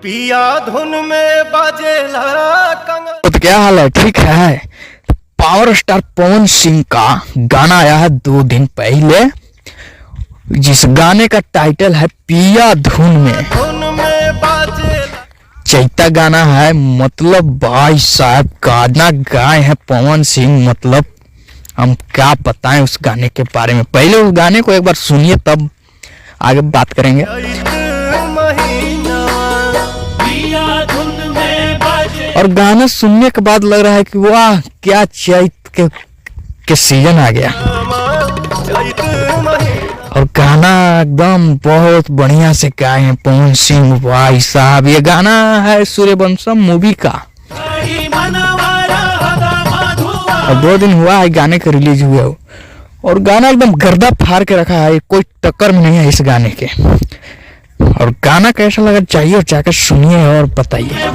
पिया धुन में बाजेला कंगन। तो क्या हाल है, ठीक है। पावर स्टार पवन सिंह का गाना आया है 2 दिन पहले, जिस गाने का टाइटल है पिया धुन में। चैता गाना है, मतलब भाई साहब गाना गाए हैं पवन सिंह, मतलब हम क्या बताएं उस गाने के बारे में। पहले उस गाने को एक बार सुनिए, तब आगे बात करेंगे। और गाना सुनने के बाद लग रहा है कि वाह क्या चैत के सीजन आ गया। और गाना एकदम बहुत बढ़िया से गाए हैं पवन सिंह भाई साहब। ये गाना है सूर्यवंशम मूवी का, और 2 दिन हुआ है गाने का रिलीज हुए हो, और गाना एकदम गर्दा फाड़ के रखा है, कोई टक्कर में नहीं है इस गाने के। और गाना कैसा लगा चाहिए और जाकर सुनिए और बताइए।